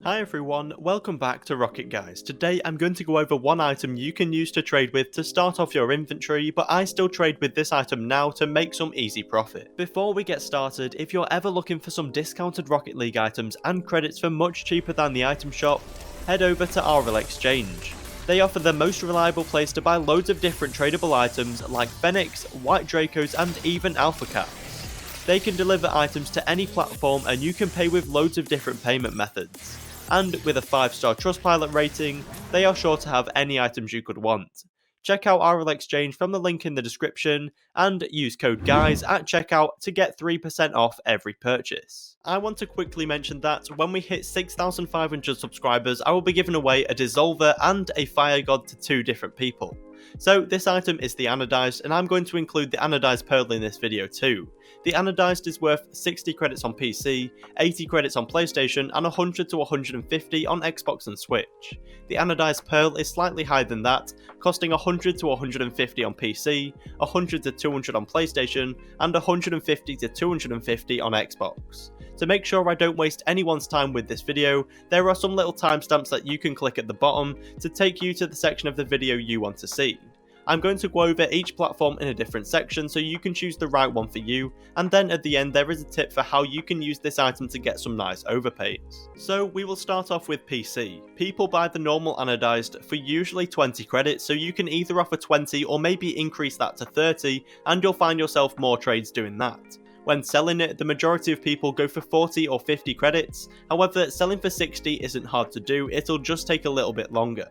Hi everyone, welcome back to Rocket Guys. Today I'm going to go over one item you can use to trade with to start off your inventory, but I still trade with this item now to make some easy profit. Before we get started, if you're ever looking for some discounted Rocket League items and credits for much cheaper than the item shop, head over to our exchange. They offer the most reliable place to buy loads of different tradable items like Phoenix, White Dracos and even Alpha Caps. They can deliver items to any platform and you can pay with loads of different payment methods. And with a 5-star Trustpilot rating, they are sure to have any items you could want. Check out our exchange from the link in the description and use code GUYS at checkout to get 3% off every purchase. I want to quickly mention that when we hit 6,500 subscribers, I will be giving away a Dissolver and a Fire God to 2 different people. So this item is the Anodized, and I'm going to include the Anodized Pearl in this video too. The Anodized is worth 60 credits on PC, 80 credits on PlayStation, and 100 to 150 on Xbox and Switch. The Anodized Pearl is slightly higher than that, costing 100 to 150 on PC, 100 to 200 on PlayStation, and 150 to 250 on Xbox. To make sure I don't waste anyone's time with this video, there are some little timestamps that you can click at the bottom to take you to the section of the video you want to see. I'm going to go over each platform in a different section so you can choose the right one for you, and then at the end there is a tip for how you can use this item to get some nice overpays. So we will start off with PC. People buy the normal Anodized for usually 20 credits, so you can either offer 20 or maybe increase that to 30 and you'll find yourself more trades doing that. When selling it, the majority of people go for 40 or 50 credits, however selling for 60 isn't hard to do, it'll just take a little bit longer.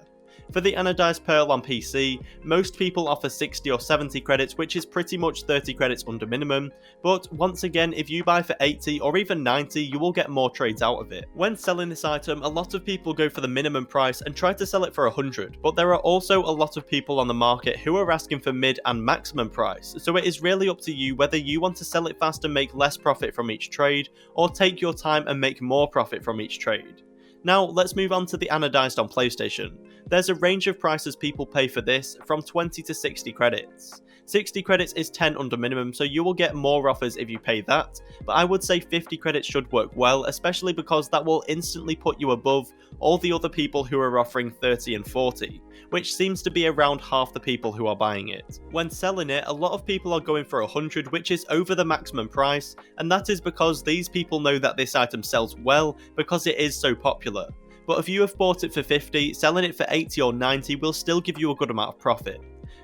For the Anodized Pearl on PC, most people offer 60 or 70 credits, which is pretty much 30 credits under minimum, but once again, if you buy for 80 or even 90, you will get more trades out of it. When selling this item, a lot of people go for the minimum price and try to sell it for 100, but there are also a lot of people on the market who are asking for mid and maximum price, so it is really up to you whether you want to sell it fast and make less profit from each trade, or take your time and make more profit from each trade. Now let's move on to the Anodized on PlayStation. There's a range of prices people pay for this, from 20 to 60 credits. 60 credits is 10 under minimum, so you will get more offers if you pay that, but I would say 50 credits should work well, especially because that will instantly put you above all the other people who are offering 30 and 40, which seems to be around half the people who are buying it. When selling it, a lot of people are going for 100, which is over the maximum price, and that is because these people know that this item sells well because it is so popular. But if you have bought it for 50, selling it for 80 or 90 will still give you a good amount of profit.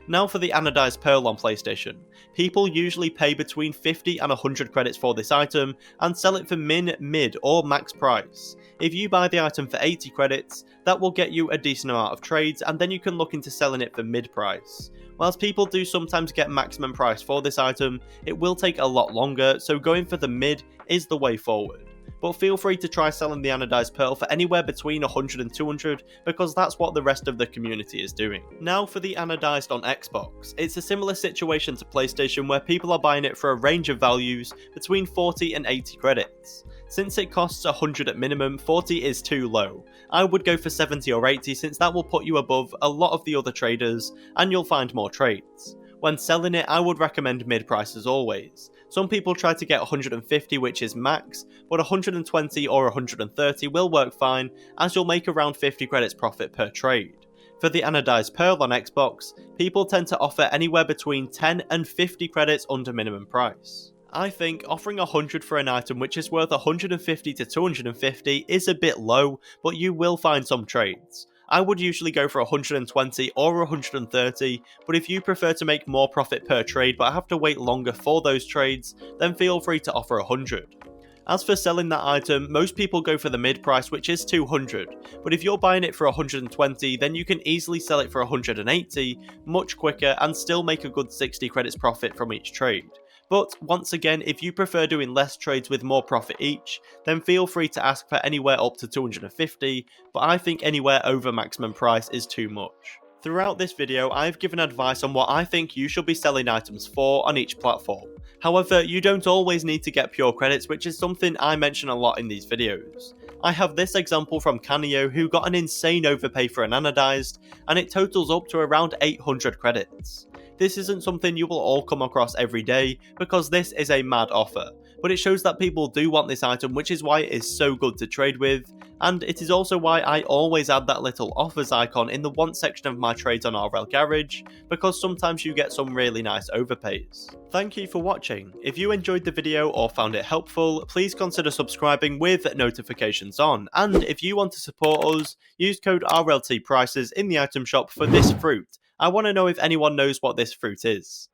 Now for the Anodized Pearl on PlayStation. People usually pay between 50 and 100 credits for this item and sell it for mid or max price. If you buy the item for 80 credits, that will get you a decent amount of trades and then you can look into selling it for mid price. Whilst people do sometimes get maximum price for this item, it will take a lot longer, so going for the mid is the way forward. But feel free to try selling the Anodized Pearl for anywhere between 100 and 200 because that's what the rest of the community is doing. Now for the Anodized on Xbox. It's a similar situation to PlayStation where people are buying it for a range of values between 40 and 80 credits. Since it costs 100 at minimum, 40 is too low. I would go for 70 or 80 since that will put you above a lot of the other traders and you'll find more trades. When selling it, I would recommend mid price as always. Some people try to get 150, which is max, but 120 or 130 will work fine, as you'll make around 50 credits profit per trade. For the Anodized Pearl on Xbox, people tend to offer anywhere between 10 and 50 credits under minimum price. I think offering 100 for an item which is worth 150 to 250 is a bit low, but you will find some trades. I would usually go for 120 or 130, but if you prefer to make more profit per trade but have to wait longer for those trades, then feel free to offer 100. As for selling that item, most people go for the mid price, which is 200, but if you're buying it for 120, then you can easily sell it for 180 much quicker and still make a good 60 credits profit from each trade. But once again, if you prefer doing less trades with more profit each, then feel free to ask for anywhere up to 250, but I think anywhere over maximum price is too much. Throughout this video, I've given advice on what I think you should be selling items for on each platform. However, you don't always need to get pure credits, which is something I mention a lot in these videos. I have this example from Canio who got an insane overpay for an Anodized, and it totals up to around 800 credits. This isn't something you will all come across every day because this is a mad offer, but it shows that people do want this item, which is why it is so good to trade with, and it is also why I always add that little offers icon in the want section of my trades on RL Garage, because sometimes you get some really nice overpays. Thank you for watching. If you enjoyed the video or found it helpful, please consider subscribing with notifications on, and if you want to support us, use code RLT prices in the item shop for this fruit. I want to know if anyone knows what this fruit is.